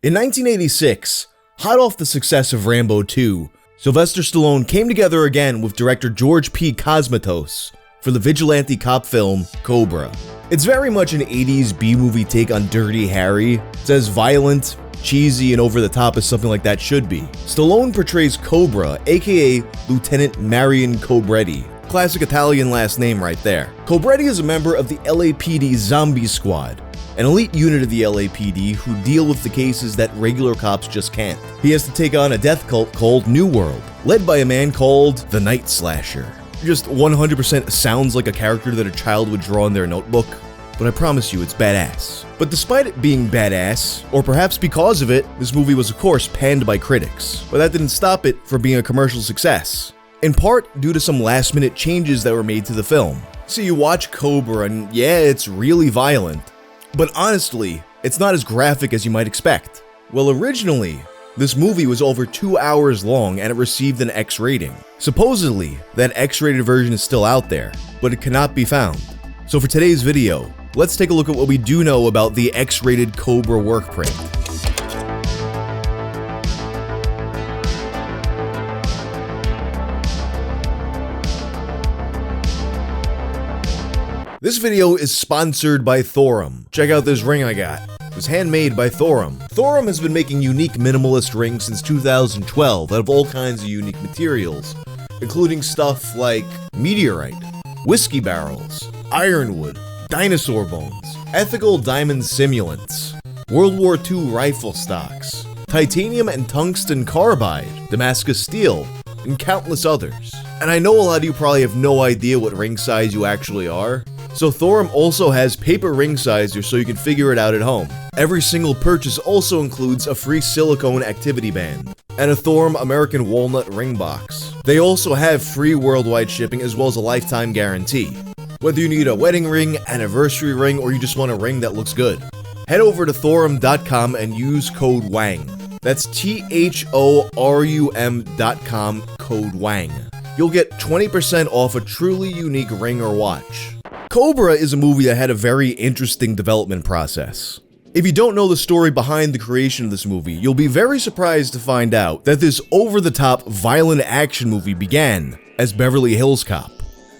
In 1986, hot off the success of Rambo 2, Sylvester Stallone came together again with director George P. Cosmatos for the vigilante cop film Cobra. It's very much an 80s B-movie take on Dirty Harry. It's as violent, cheesy, and over the top as something like that should be. Stallone portrays Cobra, aka Lieutenant Marion Cobretti. Classic Italian last name right there. Cobretti is a member of the LAPD Zombie Squad, an elite unit of the LAPD who deal with the cases that regular cops just can't. He has to take on a death cult called New World, led by a man called the Night Slasher. Just 100% sounds like a character that a child would draw in their notebook, but I promise you it's badass. But despite it being badass, or perhaps because of it, this movie was of course panned by critics, but that didn't stop it from being a commercial success, in part due to some last-minute changes that were made to the film. So you watch Cobra and yeah, it's really violent, but honestly, it's not as graphic as you might expect. Well, originally, this movie was over 2 hours long and it received an X rating. Supposedly, that X-rated version is still out there, but it cannot be found. So for today's video, let's take a look at what we do know about the X-rated Cobra Workprint. This video is sponsored by Thorum. Check out this ring I got. It was handmade by Thorum. Thorum has been making unique minimalist rings since 2012 out of all kinds of unique materials, including stuff like meteorite, whiskey barrels, ironwood, dinosaur bones, ethical diamond simulants, World War II rifle stocks, titanium and tungsten carbide, Damascus steel, and countless others. And I know a lot of you probably have no idea what ring size you actually are, so Thorum also has paper ring sizers so you can figure it out at home. Every single purchase also includes a free silicone activity band and a Thorum American Walnut ring box. They also have free worldwide shipping as well as a lifetime guarantee. Whether you need a wedding ring, anniversary ring, or you just want a ring that looks good, head over to thorum.com and use code WANG. That's THORUM.com, code WANG. You'll get 20% off a truly unique ring or watch. Cobra is a movie that had a very interesting development process. If you don't know the story behind the creation of this movie, you'll be very surprised to find out that this over-the-top violent action movie began as Beverly Hills Cop.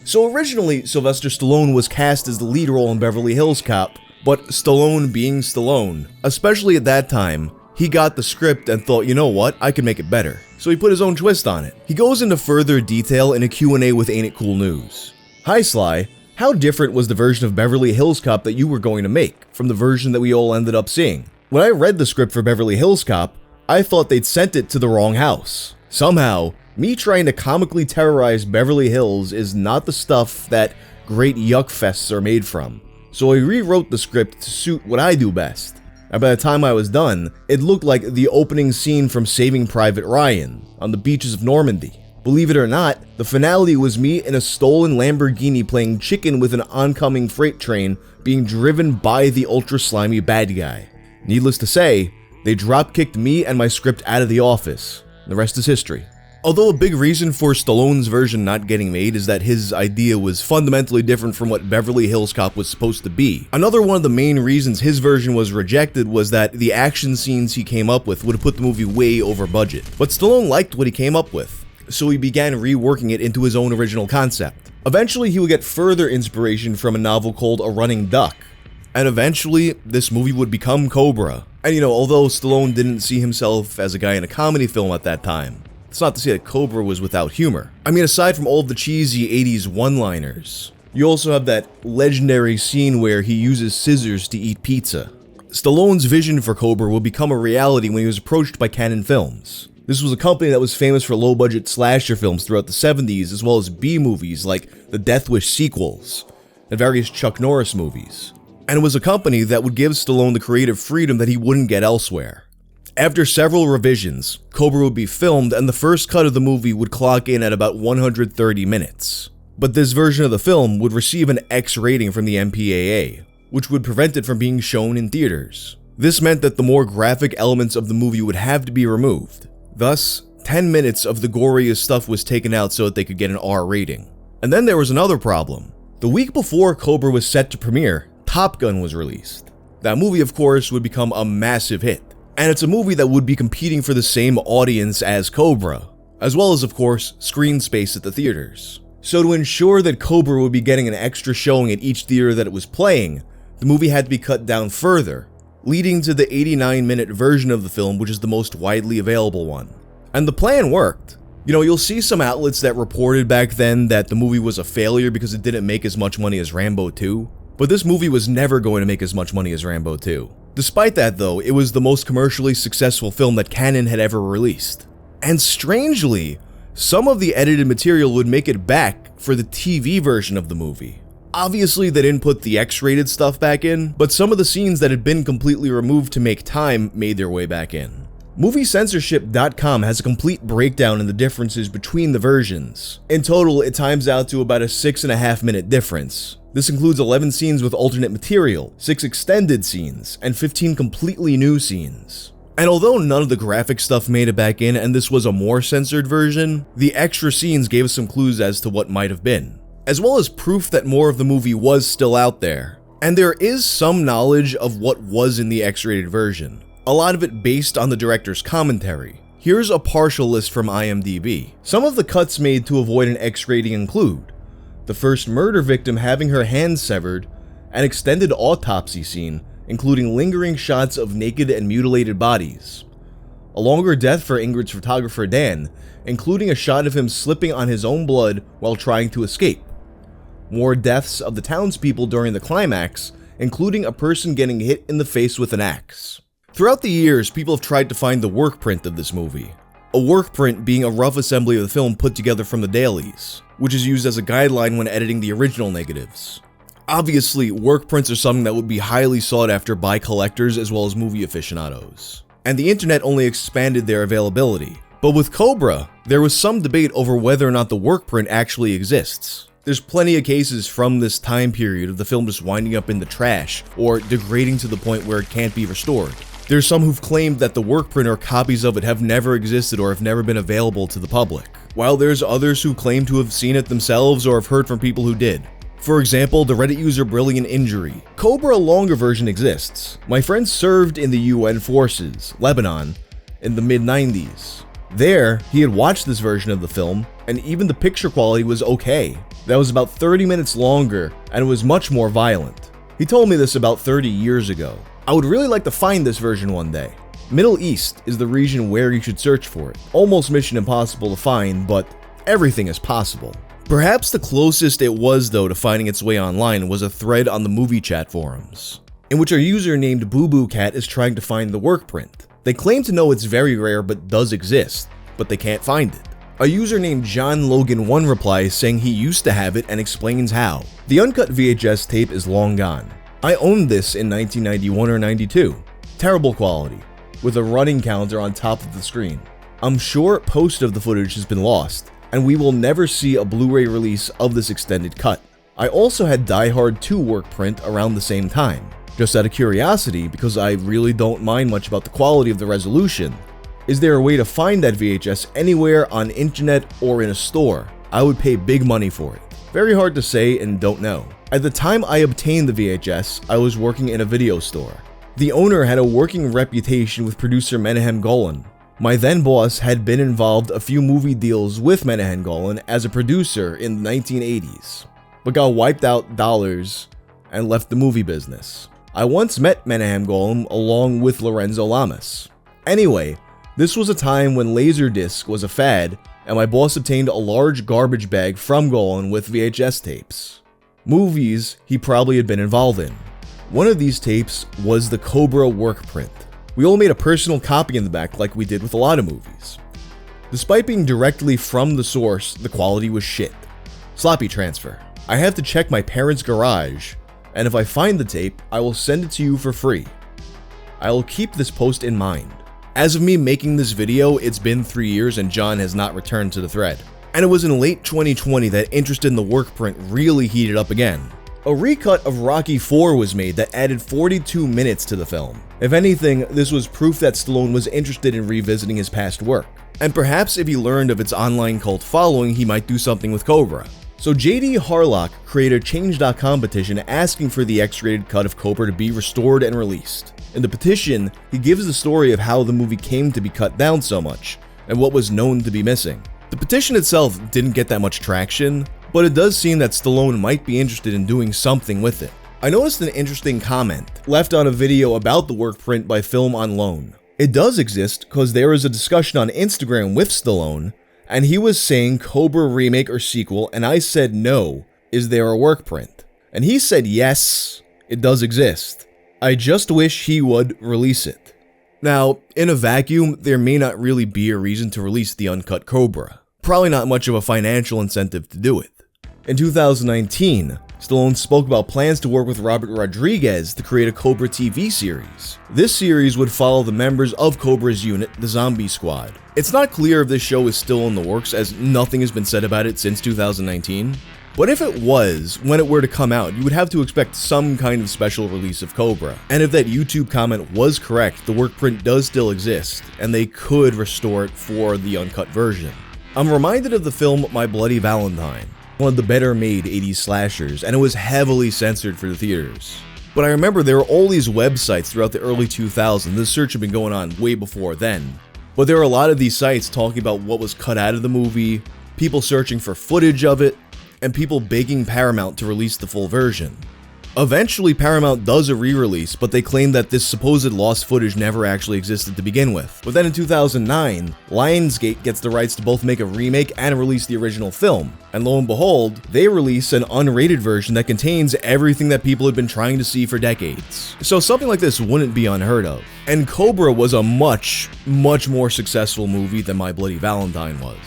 So originally, Sylvester Stallone was cast as the lead role in Beverly Hills Cop, but Stallone being Stallone, especially at that time, he got the script and thought, you know what, I can make it better. So he put his own twist on it. He goes into further detail in a Q&A with Ain't It Cool News. Hi Sly, how different was the version of Beverly Hills Cop that you were going to make from the version that we all ended up seeing? When I read the script for Beverly Hills Cop, I thought they'd sent it to the wrong house. Somehow, me trying to comically terrorize Beverly Hills is not the stuff that great yuck fests are made from. So I rewrote the script to suit what I do best. And by the time I was done, it looked like the opening scene from Saving Private Ryan on the beaches of Normandy. Believe it or not, the finale was me in a stolen Lamborghini playing chicken with an oncoming freight train being driven by the ultra slimy bad guy. Needless to say, they drop-kicked me and my script out of the office. The rest is history. Although a big reason for Stallone's version not getting made is that his idea was fundamentally different from what Beverly Hills Cop was supposed to be. Another one of the main reasons his version was rejected was that the action scenes he came up with would have put the movie way over budget. But Stallone liked what he came up with, so he began reworking it into his own original concept. Eventually, he would get further inspiration from a novel called A Running Duck, and eventually, this movie would become Cobra. And although Stallone didn't see himself as a guy in a comedy film at that time, it's not to say that Cobra was without humor. I mean, aside from all of the cheesy 80s one-liners, you also have that legendary scene where he uses scissors to eat pizza. Stallone's vision for Cobra would become a reality when he was approached by Cannon Films. This was a company that was famous for low-budget slasher films throughout the 70s, as well as B-movies like the Death Wish sequels and various Chuck Norris movies. And it was a company that would give Stallone the creative freedom that he wouldn't get elsewhere. After several revisions, Cobra would be filmed and the first cut of the movie would clock in at about 130 minutes. But this version of the film would receive an X rating from the MPAA, which would prevent it from being shown in theaters. This meant that the more graphic elements of the movie would have to be removed. Thus, 10 minutes of the goriest stuff was taken out so that they could get an R rating. And then there was another problem. The week before Cobra was set to premiere, Top Gun was released. That movie, of course, would become a massive hit. And it's a movie that would be competing for the same audience as Cobra, as well as, of course, screen space at the theaters. So to ensure that Cobra would be getting an extra showing at each theater that it was playing, the movie had to be cut down further, leading to the 89-minute version of the film, which is the most widely available one. And the plan worked. You know, you'll see some outlets that reported back then that the movie was a failure because it didn't make as much money as Rambo 2, but this movie was never going to make as much money as Rambo 2. Despite that though, it was the most commercially successful film that Cannon had ever released. And strangely, some of the edited material would make it back for the TV version of the movie. Obviously they didn't put the X-rated stuff back in, but some of the scenes that had been completely removed to make time made their way back in. MovieCensorship.com has a complete breakdown in the differences between the versions. In total, it times out to about a 6.5-minute difference. This includes 11 scenes with alternate material, 6 extended scenes, and 15 completely new scenes. And although none of the graphic stuff made it back in and this was a more censored version, the extra scenes gave us some clues as to what might have been, as well as proof that more of the movie was still out there. And there is some knowledge of what was in the X-rated version, a lot of it based on the director's commentary. Here's a partial list from IMDb. Some of the cuts made to avoid an X rating include the first murder victim having her hand severed, an extended autopsy scene including lingering shots of naked and mutilated bodies, a longer death for Ingrid's photographer Dan, including a shot of him slipping on his own blood while trying to escape, more deaths of the townspeople during the climax, including a person getting hit in the face with an axe. Throughout the years, people have tried to find the workprint of this movie. A workprint being a rough assembly of the film put together from the dailies, which is used as a guideline when editing the original negatives. Obviously, workprints are something that would be highly sought after by collectors as well as movie aficionados, and the internet only expanded their availability. But with Cobra, there was some debate over whether or not the workprint actually exists. There's plenty of cases from this time period of the film just winding up in the trash or degrading to the point where it can't be restored. There's some who've claimed that the workprint or copies of it have never existed or have never been available to the public, while there's others who claim to have seen it themselves or have heard from people who did. For example, the Reddit user Brilliant Injury. Cobra longer version exists. My friend served in the UN forces, Lebanon, in the mid-90s. There, he had watched this version of the film, and even the picture quality was okay. That was about 30 minutes longer, and it was much more violent. He told me this about 30 years ago. I would really like to find this version one day. Middle East is the region where you should search for it. Almost mission impossible to find, but everything is possible. Perhaps the closest it was though to finding its way online was a thread on the movie chat forums, in which a user named Boo Boo Cat is trying to find the workprint. They claim to know it's very rare but does exist, but they can't find it. A user named John Logan 1 replies saying he used to have it and explains how. The uncut VHS tape is long gone. I owned this in 1991 or 92. Terrible quality, with a running counter on top of the screen. I'm sure most of the footage has been lost, and we will never see a Blu-ray release of this extended cut. I also had Die Hard 2 workprint around the same time. Just out of curiosity, because I really don't mind much about the quality of the resolution, is there a way to find that VHS anywhere on internet or in a store? I would pay big money for it. Very hard to say and don't know. At the time I obtained the VHS, I was working in a video store. The owner had a working reputation with producer Menahem Golan. My then boss had been involved a few movie deals with Menahem Golan as a producer in the 1980s, but got wiped out dollars and left the movie business. I once met Menahem Golan along with Lorenzo Lamas. Anyway, this was a time when Laserdisc was a fad, and my boss obtained a large garbage bag from Golan with VHS tapes. Movies he probably had been involved in. One of these tapes was the Cobra workprint. We all made a personal copy in the back like we did with a lot of movies. Despite being directly from the source, the quality was shit. Sloppy transfer. I have to check my parents' garage, and if I find the tape, I will send it to you for free. I will keep this post in mind. As of me making this video, it's been 3 years and John has not returned to the thread. And it was in late 2020 that interest in the workprint really heated up again. A recut of Rocky IV was made that added 42 minutes to the film. If anything, this was proof that Stallone was interested in revisiting his past work. And perhaps if he learned of its online cult following, he might do something with Cobra. So JD Harlock created a Change.com petition asking for the X-rated cut of Cobra to be restored and released. In the petition, he gives the story of how the movie came to be cut down so much, and what was known to be missing. The petition itself didn't get that much traction, but it does seem that Stallone might be interested in doing something with it. I noticed an interesting comment left on a video about the work print by Film on Loan. It does exist because there is a discussion on Instagram with Stallone, and he was saying Cobra remake or sequel, and I said no, is there a work print? And he said yes, it does exist. I just wish he would release it. Now, in a vacuum, there may not really be a reason to release the uncut Cobra. Probably not much of a financial incentive to do it. In 2019, Stallone spoke about plans to work with Robert Rodriguez to create a Cobra TV series. This series would follow the members of Cobra's unit, the Zombie Squad. It's not clear if this show is still in the works, as nothing has been said about it since 2019. But if it was, when it were to come out, you would have to expect some kind of special release of Cobra. And if that YouTube comment was correct, the work print does still exist, and they could restore it for the uncut version. I'm reminded of the film My Bloody Valentine, one of the better made 80s slashers, and it was heavily censored for the theaters. But I remember there were all these websites throughout the early 2000s, this search had been going on way before then. But there were a lot of these sites talking about what was cut out of the movie, people searching for footage of it, and people begging Paramount to release the full version. Eventually, Paramount does a re-release, but they claim that this supposed lost footage never actually existed to begin with. But then in 2009, Lionsgate gets the rights to both make a remake and release the original film. And lo and behold, they release an unrated version that contains everything that people had been trying to see for decades. So something like this wouldn't be unheard of. And Cobra was a much more successful movie than My Bloody Valentine was.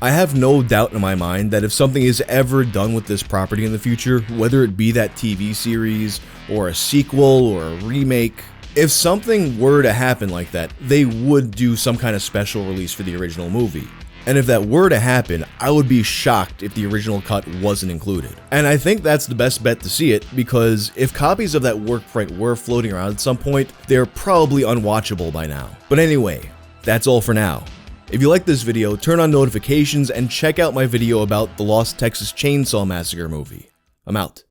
I have no doubt in my mind that if something is ever done with this property in the future, whether it be that TV series, or a sequel, or a remake, if something were to happen like that, they would do some kind of special release for the original movie. And if that were to happen, I would be shocked if the original cut wasn't included. And I think that's the best bet to see it, because if copies of that work print were floating around at some point, they're probably unwatchable by now. But anyway, that's all for now. If you like this video, turn on notifications and check out my video about the Lost Texas Chainsaw Massacre movie. I'm out.